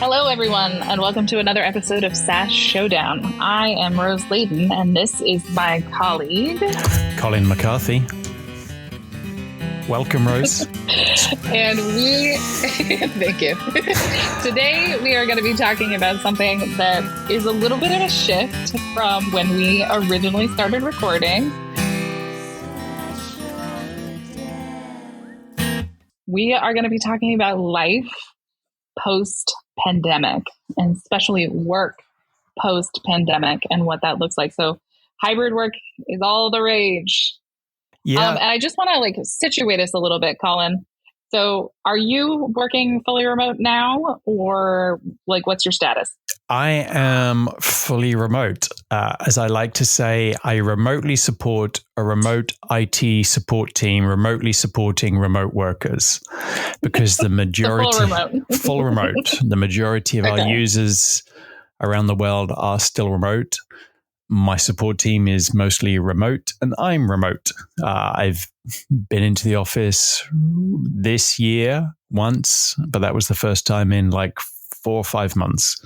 Hello, everyone, and welcome to another episode of SaaS Showdown. I am Rose Layton, and this is my colleague, Colin McCarthy. Welcome, Rose. And thank you. Today, we are going to be talking about something that is a little bit of a shift from when we originally started recording. We are going to be talking about life post-pandemic, and especially work post-pandemic and what that looks like. So hybrid work is all the rage. Yeah. And I just want to situate us a little bit, Colin. So are you working fully remote now, or what's your status? I am fully remote. As I like to say, I remotely support a remote IT support team, remotely supporting remote workers, because the majority, full remote, the majority of our users around the world are still remote. My support team is mostly remote, and I'm remote. I've been into the office this year once, but that was the first time in 4 or 5 months.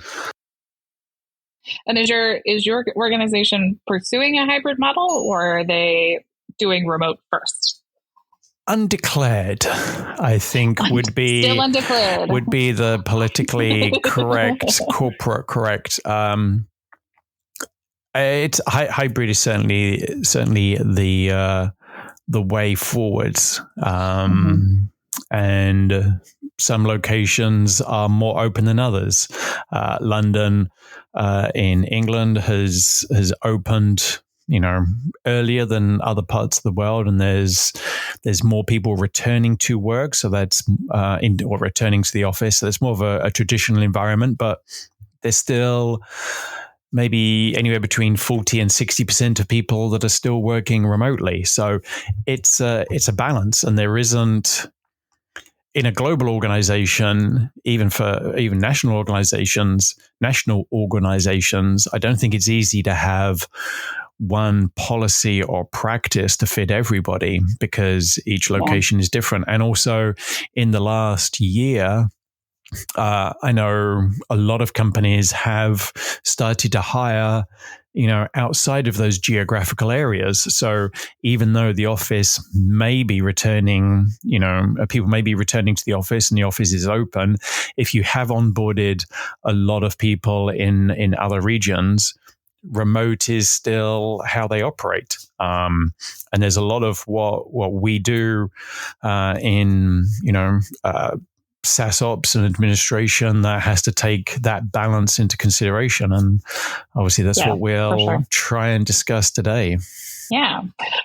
And is your organization pursuing a hybrid model, or are they doing remote first? Undeclared, I think, would be still undeclared. Would be the politically correct, corporate correct. It's hybrid is certainly the way forwards. And some locations are more open than others. London in England has opened, earlier than other parts of the world, and there's more people returning to work. So that's or returning to the office. So it's more of a traditional environment, but there's still maybe anywhere between 40 and 60% of people that are still working remotely. So it's a balance, and there isn't, in a global organization, even national organizations, I don't think it's easy to have one policy or practice to fit everybody, because each location is different. And also in the last year, I know a lot of companies have started to hire, outside of those geographical areas. So even though the office may be returning, people may be returning to the office and the office is open, if you have onboarded a lot of people in other regions, remote is still how they operate. And there's a lot of what we do in SaaSOps and administration that has to take that balance into consideration. And obviously that's what we'll try and discuss today. Yeah.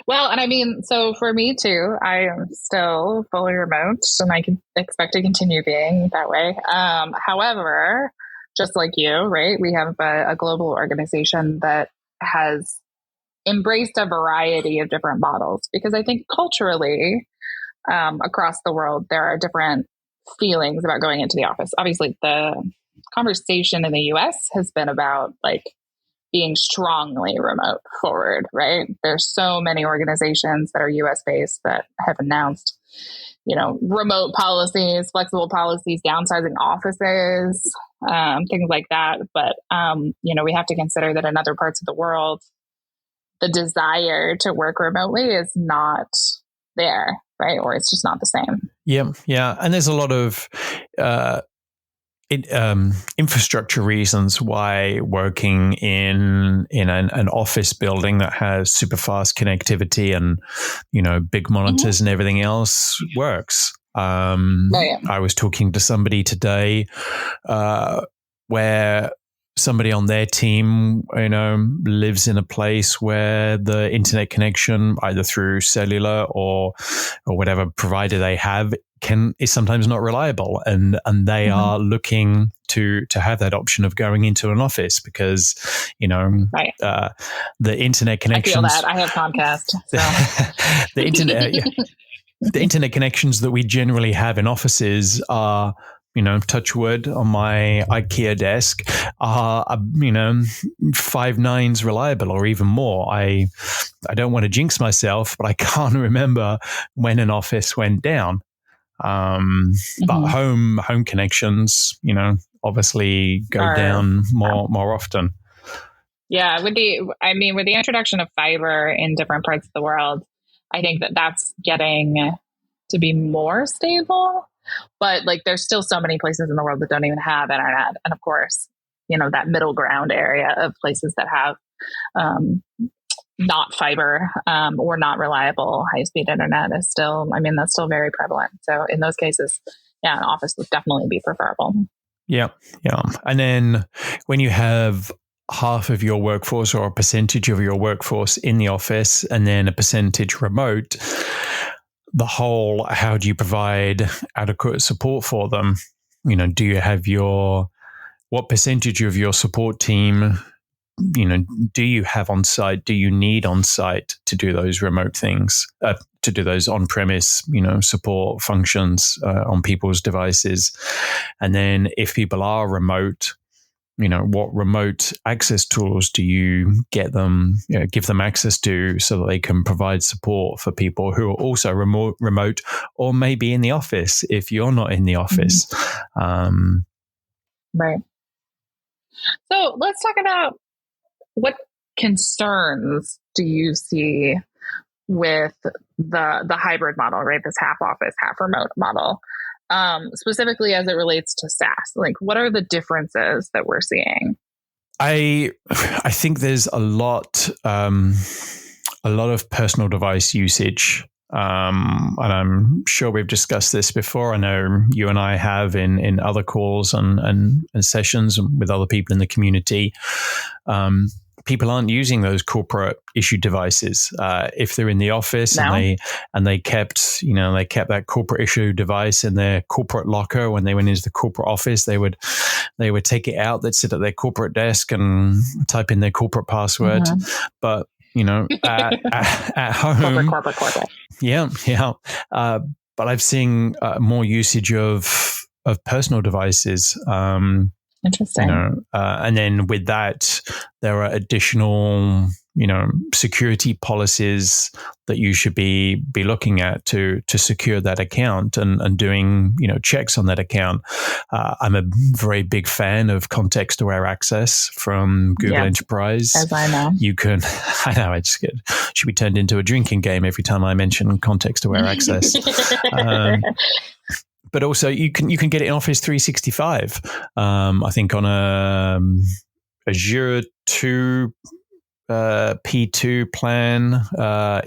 Well, and so for me too, I am still fully remote, and I can expect to continue being that way. However, just like you, right, we have a global organization that has embraced a variety of different models, because I think culturally, across the world, there are different feelings about going into the office. Obviously, the conversation in the US has been about being strongly remote forward, right? There's so many organizations that are US based that have announced, remote policies, flexible policies, downsizing offices, things like that. But, we have to consider that in other parts of the world, the desire to work remotely is not there, right? Or it's just not the same. Yeah. And there's a lot of infrastructure reasons why working in an office building that has super fast connectivity and, big monitors and everything else works. I was talking to somebody today where somebody on their team, lives in a place where the internet connection, either through cellular or whatever provider they have, is sometimes not reliable, and they are looking to have that option of going into an office, because the internet connections. I feel that I have Comcast. So. The internet connections that we generally have in offices are, touch wood, on my IKEA desk are, 5 nines reliable or even more. I don't want to jinx myself, but I can't remember when an office went down. But home connections, obviously go down more often. Yeah, with the introduction of fiber in different parts of the world, I think that's getting to be more stable. But like, there's still so many places in the world that don't even have internet, and of course, that middle ground area of places that have not fiber or not reliable high-speed internet is still, that's still very prevalent. So in those cases, yeah, an office would definitely be preferable. Yeah. And then when you have half of your workforce or a percentage of your workforce in the office and then a percentage remote, how do you provide adequate support for them? Do you have what percentage of your support team, do you have on site? Do you need on site to do those remote things, to do those on-premise, support functions on people's devices? And then if people are remote, what remote access tools do you give them access to so that they can provide support for people who are also remote or maybe in the office if you're not in the office? Right. So let's talk about what concerns do you see with the hybrid model, right? This half office, half remote model, specifically as it relates to SaaS. Like, what are the differences that we're seeing? I think there's a lot of personal device usage. And I'm sure we've discussed this before. I know you and I have in other calls and sessions with other people in the community. People aren't using those corporate issued devices. If they're in the office and they kept that corporate issue device in their corporate locker when they went into the corporate office, they would take it out. They'd sit at their corporate desk and type in their corporate password. But at home, corporate. Yeah. But I've seen more usage of personal devices. Interesting. And then with that, there are additional, security policies that you should be looking at to secure that account and doing, checks on that account. I'm a very big fan of context-aware access from Google Enterprise. As I know. I know, it should be turned into a drinking game every time I mention context-aware access. But also you can get it in Office 365. I think on Azure 2 P2 plan,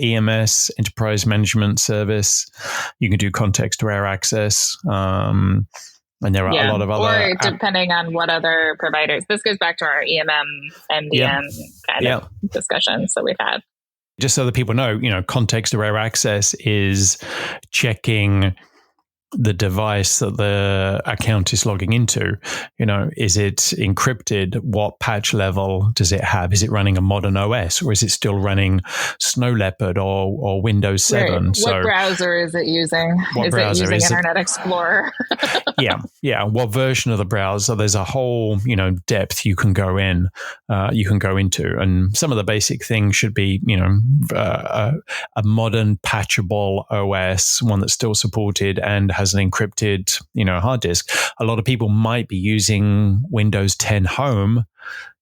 EMS, Enterprise Management Service, you can do context-aware access. And there are a lot of other... Or depending on what other providers. This goes back to our MDM kind of discussions that we've had. Just so that people know, context-aware access is checking the device that the account is logging into. Is it encrypted? What patch level does it have? Is it running a modern OS or is it still running Snow Leopard or Windows 7? Right. What browser is it using? Is it using Internet Explorer? Yeah. What version of the browser? There's a whole, depth you can go into. And some of the basic things should be, a modern patchable OS, one that's still supported and has an encrypted, hard disk. A lot of people might be using Windows 10 Home,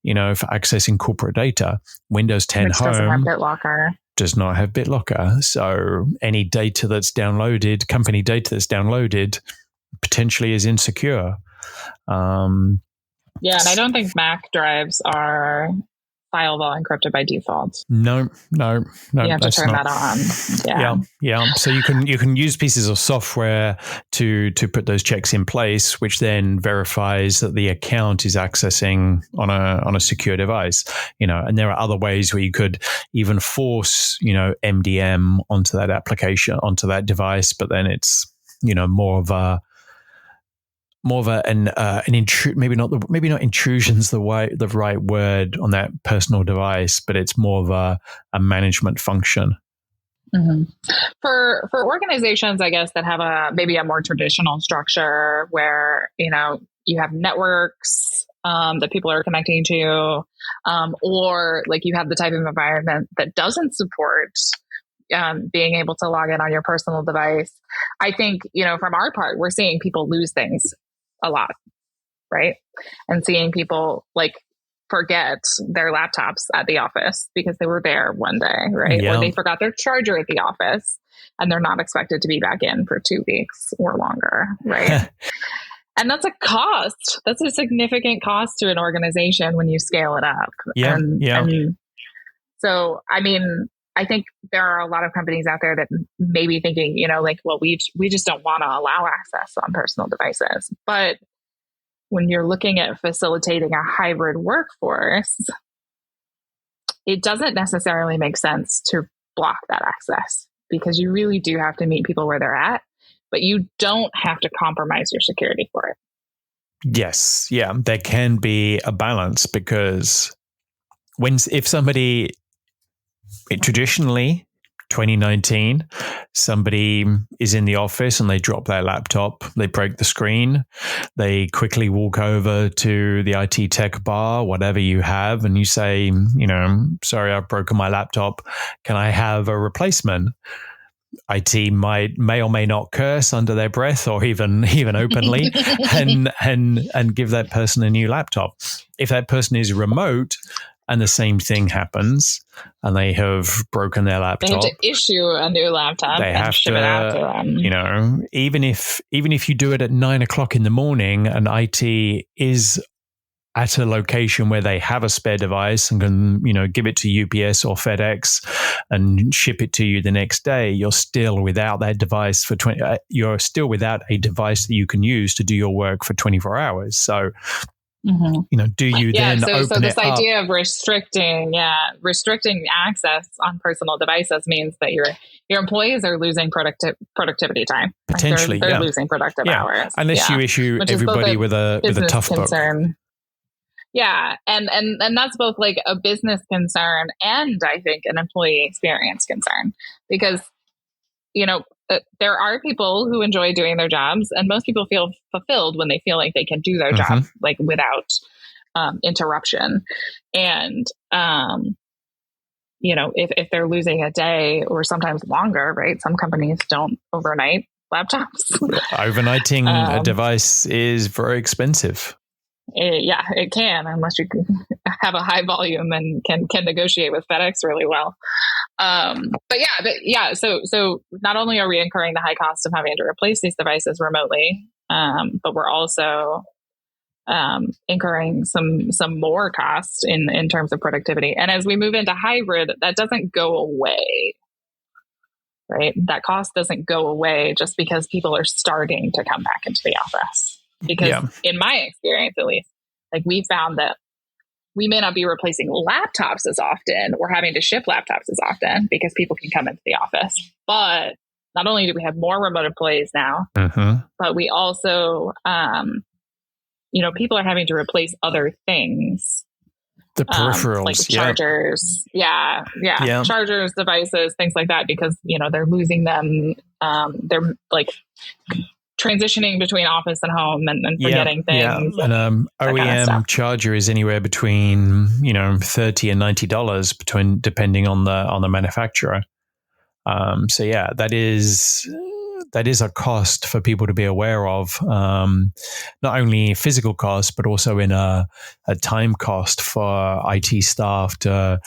for accessing corporate data. Windows 10 Which Home doesn't have BitLocker. Does not have BitLocker. So any data that's downloaded, company data that's downloaded, potentially is insecure. And I don't think Mac drives are file vault encrypted by default. No. You have to turn that on. Yeah. So you can use pieces of software to put those checks in place, which then verifies that the account is accessing on a secure device. And there are other ways where you could even force MDM onto that application, onto that device, but then it's more of an maybe not intrusion's the right word on that personal device, but it's more of a management function. Mm-hmm. For organizations, I guess, that have maybe a more traditional structure where you have networks that people are connecting to, or like you have the type of environment that doesn't support being able to log in on your personal device. I think from our part, we're seeing people lose things a lot. right? And seeing people like forget their laptops at the office because they were there one day, right? Yeah. Or they forgot their charger at the office and they're not expected to be back in for 2 weeks or longer, right? And that's a cost. That's a significant cost to an organization when you scale it up. Yeah. And so, I mean, I think there are a lot of companies out there that may be thinking, you know, like, well, we just don't want to allow access on personal devices. But when you're looking at facilitating a hybrid workforce, it doesn't necessarily make sense to block that access because you really do have to meet people where they're at, but you don't have to compromise your security for it. Yes. Yeah. There can be a balance because if somebody traditionally 2019, somebody is in the office and they drop their laptop, they break the screen, they quickly walk over to the IT tech bar, whatever you have, and you say, you know, sorry, I've broken my laptop. Can I have a replacement? IT may or may not curse under their breath or even openly and give that person a new laptop. If that person is remote and the same thing happens and they have broken their laptop, they have to issue a new laptop they and have ship it out to them. You know, even if you do it at 9 o'clock in the morning and IT is at a location where they have a spare device and can, you know, give it to UPS or FedEx and ship it to you the next day, you're still without that device for you're still without a device that you can use to do your work for 24 hours. So, you know, do you then open so this it up? idea of restricting access on personal devices means that your employees are losing productivity time. Potentially, they're losing productive hours. Unless you issue everybody with a tough concern. book. Yeah, and that's both like a business concern and I think an employee experience concern because, you know, there are people who enjoy doing their jobs and most people feel fulfilled when they feel like they can do their job like without interruption. And, you know, if they're losing a day or sometimes longer, right? Some companies don't overnight laptops. Overnighting a device is very expensive. It can, unless you can have a high volume and can negotiate with FedEx really well. So not only are we incurring the high cost of having to replace these devices remotely, but we're also incurring some more costs in terms of productivity. And as we move into hybrid, that doesn't go away, right? That cost doesn't go away just because people are starting to come back into the office. Because in my experience, at least, like we found that we may not be replacing laptops as often or having to ship laptops as often because people can come into the office. But not only do we have more remote employees now, but we also, you know, people are having to replace other things. The peripherals, like chargers, chargers, devices, things like that, because, you know, they're losing them. They're like transitioning between office and home and forgetting things. Yeah. And OEM charger is anywhere between, you know, $30 and $90 depending on the manufacturer. So yeah, that is a cost for people to be aware of. Not only physical cost, but also in a time cost for IT staff to,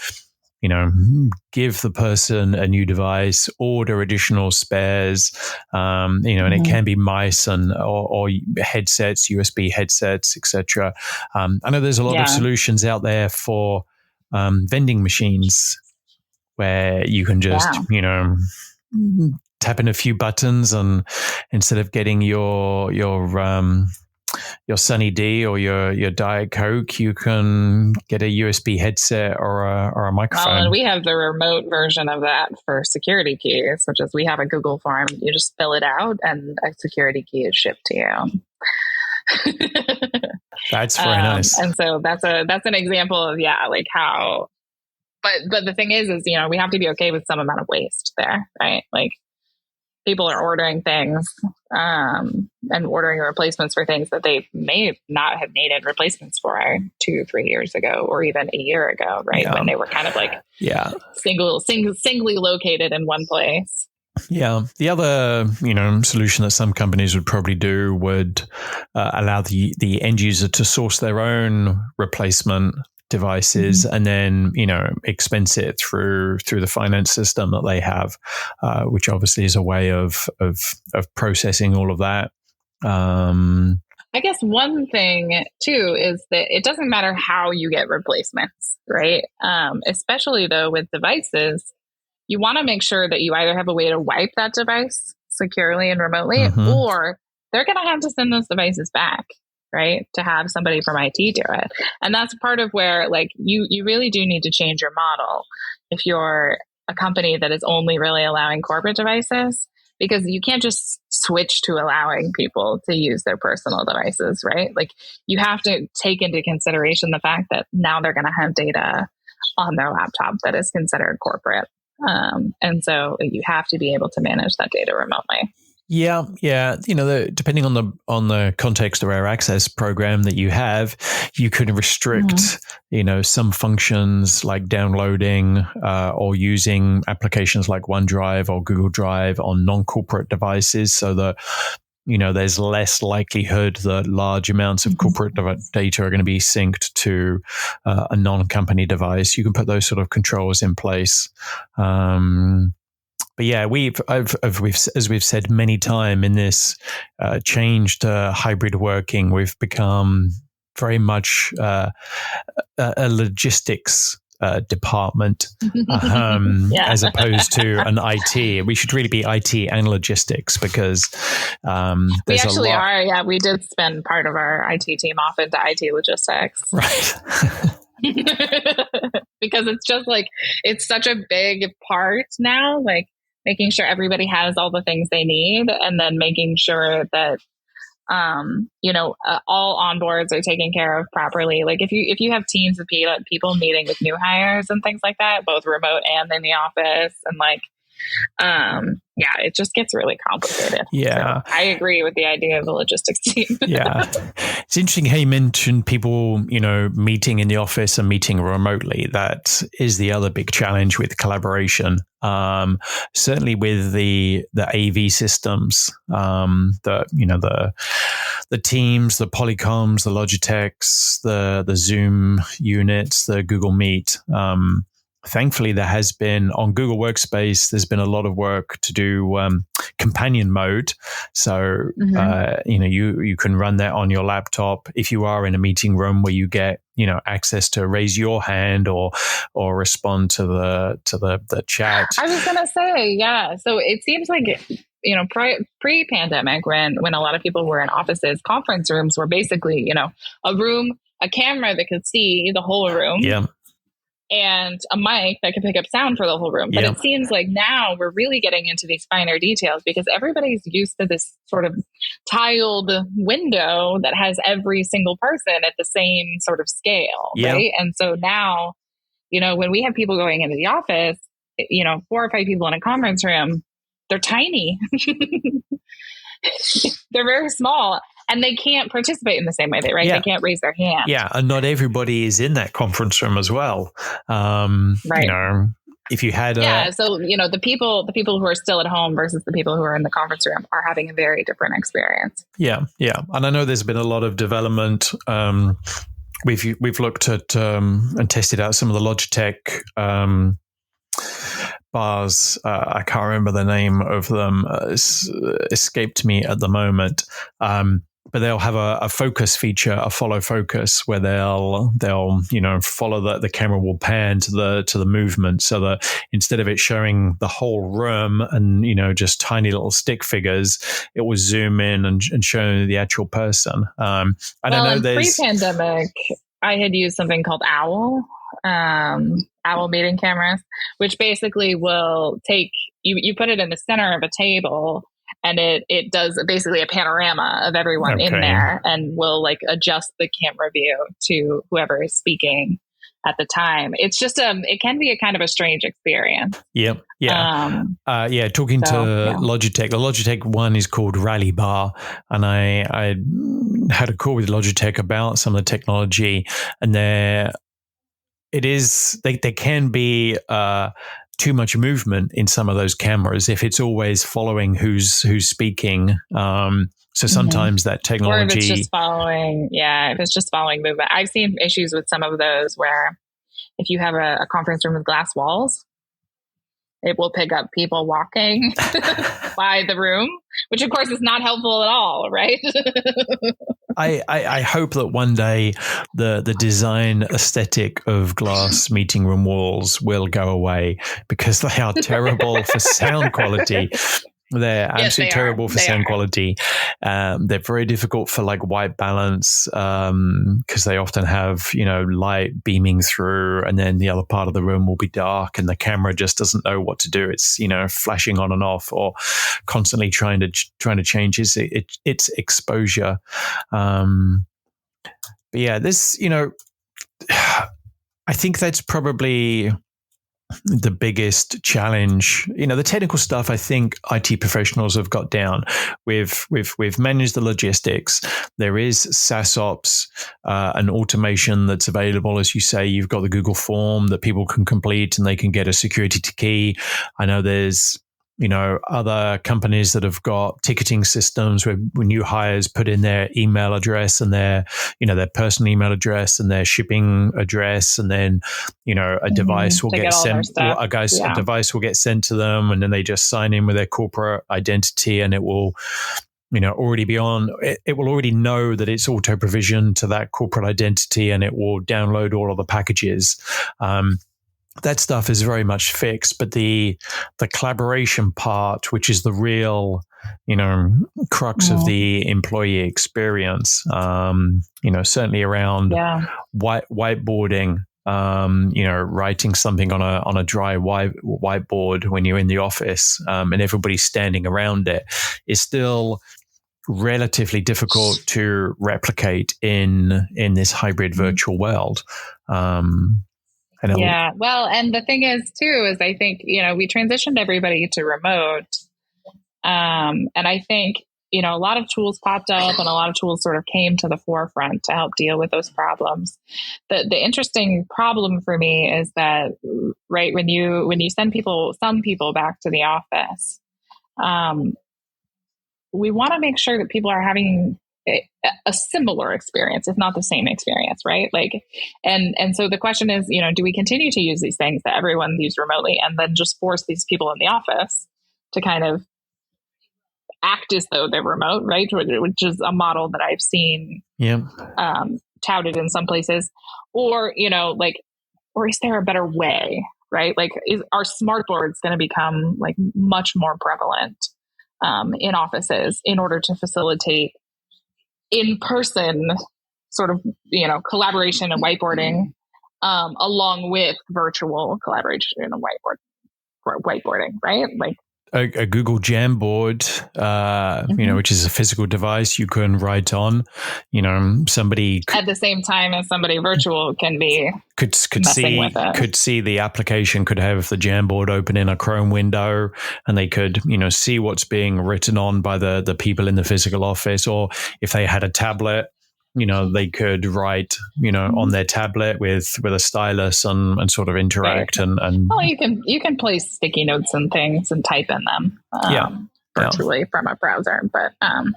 you know, give the person a new device, order additional spares, you know, and it can be mice or headsets, USB headsets, etc. I know there's a lot of solutions out there for vending machines where you can just, you know, tap in a few buttons and instead of getting your Sunny D or your Diet Coke, you can get a USB headset or a microphone. Well, and we have the remote version of that for security keys, which is we have a Google form. You just fill it out and a security key is shipped to you. That's very nice. And so that's an example of, like how, but the thing is, you know, we have to be okay with some amount of waste there, right? Like, people are ordering things and ordering replacements for things that they may not have needed replacements for 2-3 years ago, or even a year ago, right? When they were kind of like singly located in one place. Yeah. The other, solution that some companies would probably do would allow the end user to source their own replacement devices and then, expense it through the finance system that they have, which obviously is a way of processing all of that. I guess one thing too is that it doesn't matter how you get replacements, right? Especially though with devices, you want to make sure that you either have a way to wipe that device securely and remotely, or they're going to have to send those devices back, right? To have somebody from IT do it. And that's part of where like you really do need to change your model if you're a company that is only really allowing corporate devices, because you can't just switch to allowing people to use their personal devices, right? Like you have to take into consideration the fact that now they're going to have data on their laptop that is considered corporate. And so you have to be able to manage that data remotely. Yeah. Depending on the context of our access program that you have, you can restrict, some functions like downloading or using applications like OneDrive or Google Drive on non-corporate devices, so that there's less likelihood that large amounts of corporate data are going to be synced to a non-company device. You can put those sort of controls in place. But yeah, as we've said many times in this change to hybrid working, we've become very much a logistics department as opposed to an IT. We should really be IT and logistics, because we actually are. Yeah, we did spend part of our IT team off into IT logistics. Right. Because it's just like, it's such a big part now, like making sure everybody has all the things they need, and then making sure that all onboards are taken care of properly. Like if you have teams of people meeting with new hires and things like that, both remote and in the office, and like, it just gets really complicated. Yeah. So I agree with the idea of the logistics team. Yeah. It's interesting how you mentioned people, meeting in the office and meeting remotely. That is the other big challenge with collaboration. Certainly with the AV systems, the Teams, the Polycoms, the Logitechs, the Zoom units, the Google Meet. Thankfully, there has been on Google Workspace, there's been a lot of work to do companion mode. So, you can run that on your laptop if you are in a meeting room where you get, access to raise your hand or respond to the chat. I was going to say, yeah. So it seems like, pre-pandemic, when a lot of people were in offices, conference rooms were basically, a room, a camera that could see the whole room. Yeah. And a mic that can pick up sound for the whole room. But it seems like now we're really getting into these finer details, because everybody's used to this sort of tiled window that has every single person at the same sort of scale, right? And so now, when we have people going into the office, 4 or 5 people in a conference room, they're tiny. They're very small. And they can't participate in the same way, right? Yeah. They can't raise their hand. Yeah, and not everybody is in that conference room as well. Right. If you had so the people who are still at home versus the people who are in the conference room are having a very different experience. Yeah, and I know there's been a lot of development. We've looked at and tested out some of the Logitech bars. I can't remember the name of them. It's escaped me at the moment. But they'll have a focus feature, a follow focus, where they'll follow the camera will pan to the movement, so that instead of it showing the whole room and just tiny little stick figures, it will zoom in and show the actual person. I know there's pre-pandemic, I had used something called Owl meeting cameras, which basically will take you put it in the center of a table. And it does basically a panorama of everyone in there, and will like adjust the camera view to whoever is speaking at the time. It's just it can be a kind of a strange experience. Talking to Logitech, the Logitech one is called Rally Bar, and I had a call with Logitech about some of the technology, and they can be too much movement in some of those cameras if it's always following who's speaking. So sometimes that technology, or if it's just following, if it's just following movement. I've seen issues with some of those where if you have a conference room with glass walls, it will pick up people walking by the room, which of course is not helpful at all, right? I hope that one day the design aesthetic of glass meeting room walls will go away, because they are terrible for sound quality. They're absolutely terrible for sound quality. They're very difficult for like white balance, because they often have, light beaming through, and then the other part of the room will be dark and the camera just doesn't know what to do. It's, flashing on and off, or constantly trying to change its exposure. But yeah, this, I think that's probably the biggest challenge. The technical stuff, I think IT professionals have got down. We've managed the logistics. There is SaaSOps, an automation that's available. As you say, you've got the Google form that people can complete and they can get a security key. I know there's other companies that have got ticketing systems where new hires put in their email address and their personal email address and their shipping address, and then a device will get sent. A device will get sent to them, and then they just sign in with their corporate identity, and it will already be on. It will already know that it's auto provisioned to that corporate identity, and it will download all of the packages. That stuff is very much fixed, but the collaboration part, which is the real, crux of the employee experience, certainly around whiteboarding, writing something on a dry whiteboard when you're in the office, and everybody's standing around it, is still relatively difficult to replicate in this hybrid virtual world. Well, and the thing is too, is I think, we transitioned everybody to remote. And I think, a lot of tools popped up and a lot of tools sort of came to the forefront to help deal with those problems. The interesting problem for me is that, right, when you send some people back to the office, we want to make sure that people are having a similar experience, if not the same experience, right? And so the question is, do we continue to use these things that everyone used remotely and then just force these people in the office to kind of act as though they're remote, right? Which is a model that I've seen touted in some places, or is there a better way, right? Are smart boards going to become much more prevalent in offices in order to facilitate in-person sort of, collaboration and whiteboarding, along with virtual collaboration and whiteboarding, right? A Google Jamboard, which is a physical device you can write on. Somebody at the same time as somebody virtual could see the application, could have the Jamboard open in a Chrome window, and they could see what's being written on by the people in the physical office. Or if they had a tablet, they could write, on their tablet with a stylus and sort of interact. Right. And well, you can place sticky notes and things and type in them virtually from a browser. But and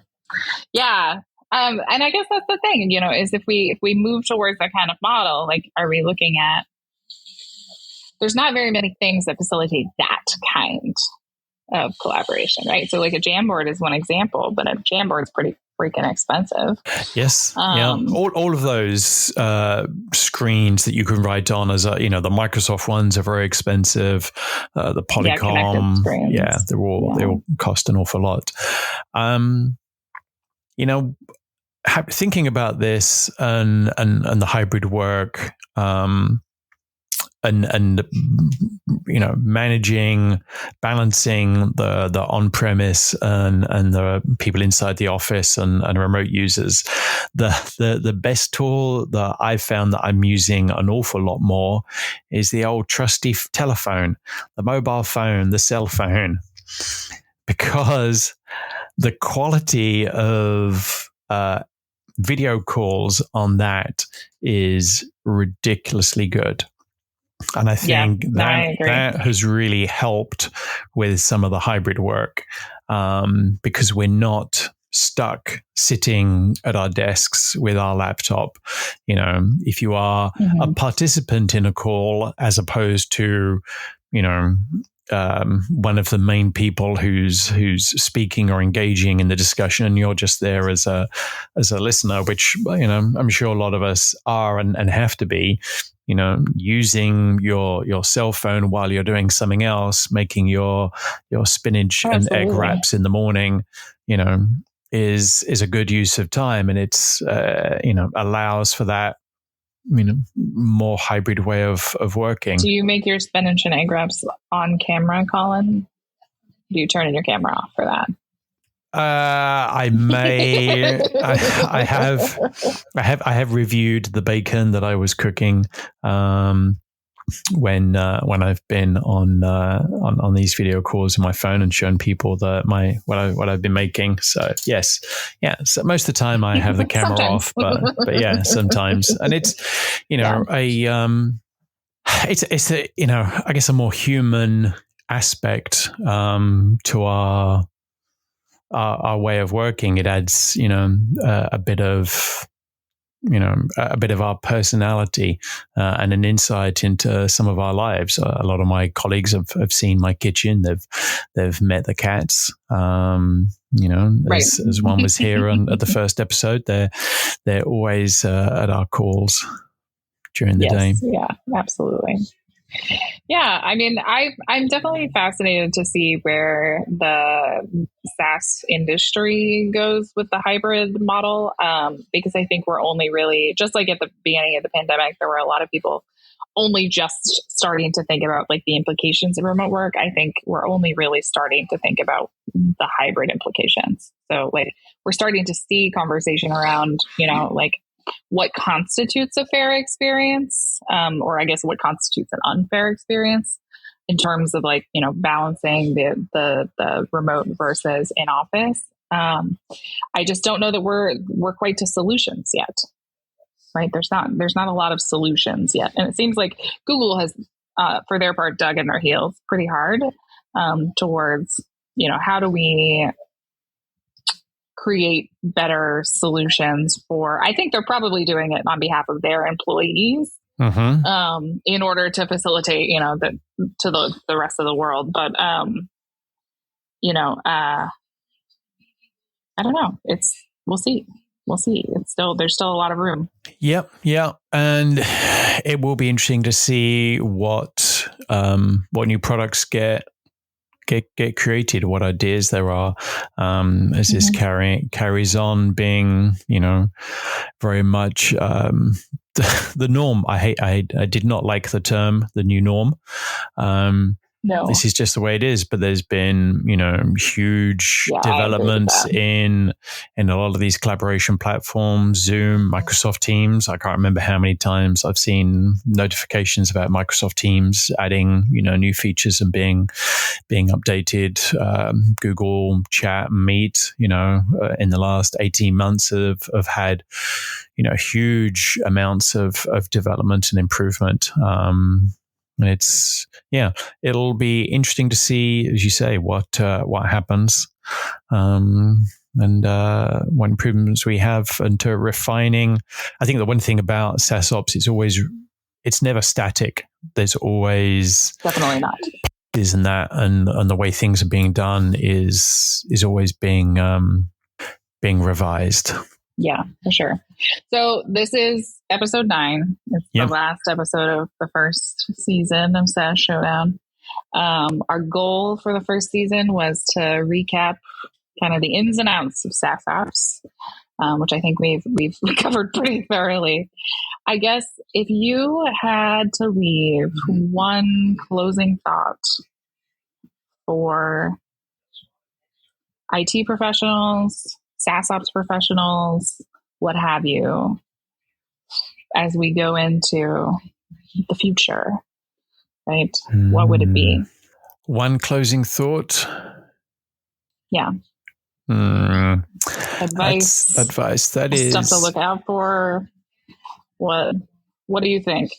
I guess that's the thing, is if we move towards that kind of model, are we looking at? There's not very many things that facilitate that kind of collaboration, right? So a Jamboard is one example, but a Jamboard is pretty freaking expensive. Yes. All of those screens that you can write on as the Microsoft ones are very expensive. The Polycom, they all cost an awful lot. Thinking about this and the hybrid work, and balancing the on-premise and the people inside the office and remote users, the best tool that I've found that I'm using an awful lot more is the old trusty telephone, the mobile phone, the cell phone, because the quality of video calls on that is ridiculously good. And I think I agree. that has really helped with some of the hybrid work, because we're not stuck sitting at our desks with our laptop. If you are a participant in a call as opposed to, one of the main people who's speaking or engaging in the discussion, you're just there as a listener, which I'm sure a lot of us are and have to be. Using your cell phone while you're doing something else, making your spinach and egg wraps in the morning, is a good use of time, and it's allows for that more hybrid way of working. Do you make your spinach and egg wraps on camera, Colin? Do you turn in your camera off for that? I may. I have reviewed the bacon that I was cooking when I've been on these video calls on my phone and shown people what I've been making. So yes, yeah. So most of the time I have the camera off, but yeah, sometimes, and it's it's a I guess a more human aspect to our way of working. It adds a bit of our personality and an insight into some of our lives. A lot of my colleagues have seen my kitchen. They've met the cats. Right. As one was here at the first episode, they're always at our calls during the day. Yeah, absolutely. Yeah, I mean, I'm definitely fascinated to see where the SaaS industry goes with the hybrid model, because I think we're only really, just like at the beginning of the pandemic, there were a lot of people only just starting to think about like the implications of remote work. I think we're only really starting to think about the hybrid implications. So like we're starting to see conversation around, like what constitutes a fair experience, or I guess what constitutes an unfair experience in terms of like, balancing the remote versus in office. I just don't know that we're quite to solutions yet, right? There's not a lot of solutions yet. And it seems like Google has, for their part, dug in their heels pretty hard, towards, how do we create better solutions for, I think they're probably doing it on behalf of their employees, in order to facilitate, to the rest of the world. But, I don't know. We'll see. There's still a lot of room. Yep. Yeah. And it will be interesting to see what new products get created, what ideas there are, as this carries on being, very much the norm. I did not like the term, the new norm. No. This is just the way it is. But there's been, huge developments in a lot of these collaboration platforms, Zoom, Microsoft Teams. I can't remember how many times I've seen notifications about Microsoft Teams adding, new features and being updated. Google Chat, Meet, in the last 18 months have had, huge amounts of development and improvement. It'll be interesting to see, as you say, what happens, and what improvements we have into refining. I think the one thing about SaaSOps is it's never static. There's always definitely not. Isn't that, and the way things are being done is always being revised. Yeah, for sure. So this is episode 9. It's the last episode of the first season of SaaS Showdown. Our goal for the first season was to recap kind of the ins and outs of SaaS apps, which I think we've covered pretty thoroughly. I guess if you had to leave one closing thought for IT professionals, SaaS ops professionals, what have you, as we go into the future, right? What would it be? One closing thought? Yeah. Advice. That is stuff to look out for. What do you think?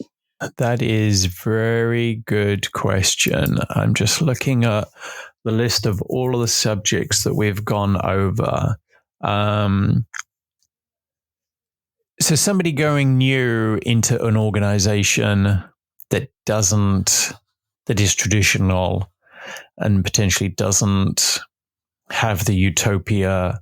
That is very good question. I'm just looking at the list of all of the subjects that we've gone over. So somebody going new into an organization that is traditional and potentially doesn't have the utopia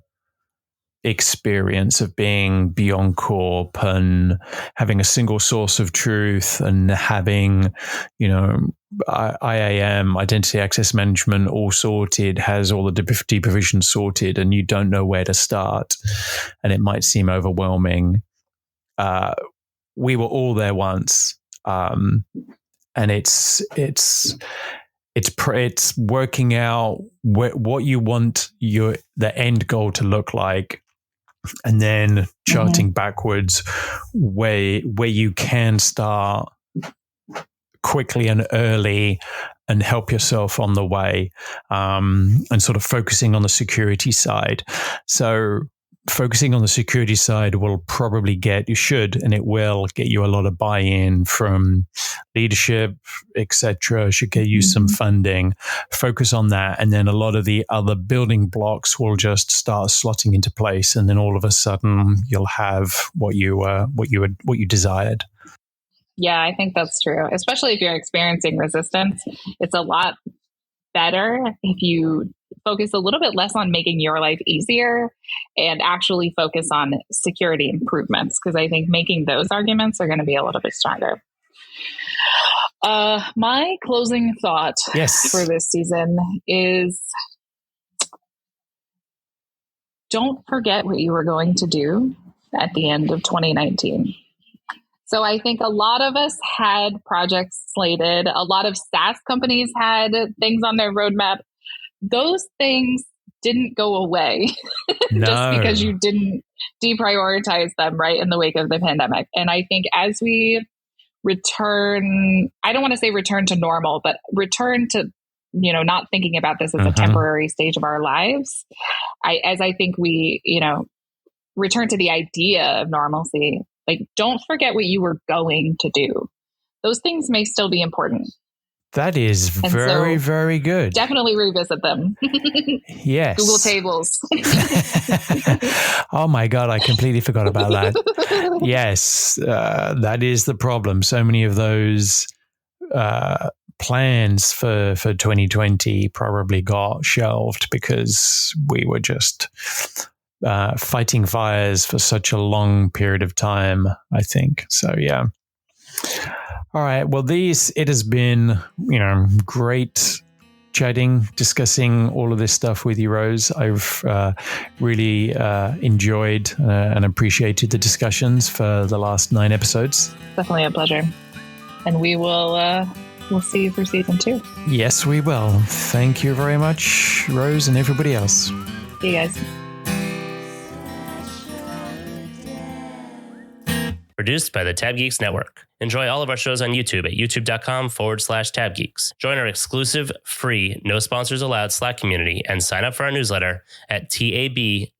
experience of being beyond corp and having a single source of truth and having, IAM, identity access management, all sorted, has all the deprovision sorted, and you don't know where to start, and it might seem overwhelming. We were all there once, and it's working out what you want the end goal to look like, and then charting backwards where you can start quickly and early and help yourself on the way, and sort of focusing on the security side. So focusing on the security side will probably get you a lot of buy-in from leadership, etc. Should get you some funding. Focus on that, and then a lot of the other building blocks will just start slotting into place, and then all of a sudden you'll have what you desired. Yeah, I think that's true. Especially if you're experiencing resistance, it's a lot better if you focus a little bit less on making your life easier and actually focus on security improvements, because I think making those arguments are going to be a little bit stronger. My closing thought for this season is, don't forget what you were going to do at the end of 2019. So I think a lot of us had projects slated. A lot of SaaS companies had things on their roadmap. Those things didn't go away just because you didn't deprioritize them right in the wake of the pandemic. And I think as we return, I don't want to say return to normal, but return to, not thinking about this as a temporary stage of our lives. I think we, return to the idea of normalcy. Like, don't forget what you were going to do. Those things may still be important. That is very, very good. Definitely revisit them. Yes. Google Tables. Oh my God, I completely forgot about that. Yes, that is the problem. So many of those plans for 2020 probably got shelved because we were just fighting fires for such a long period of time, I think. So, yeah. All right. Well, it has been, great chatting, discussing all of this stuff with you, Rose. I've really enjoyed and appreciated the discussions for the last 9 episodes. Definitely a pleasure. And we'll see you for season 2. Yes, we will. Thank you very much, Rose, and everybody else. See you guys. Produced by the Tab Geeks Network. Enjoy all of our shows on YouTube at youtube.com/tabgeeks. Join our exclusive, free, no sponsors allowed Slack community and sign up for our newsletter at tabgeeks.com.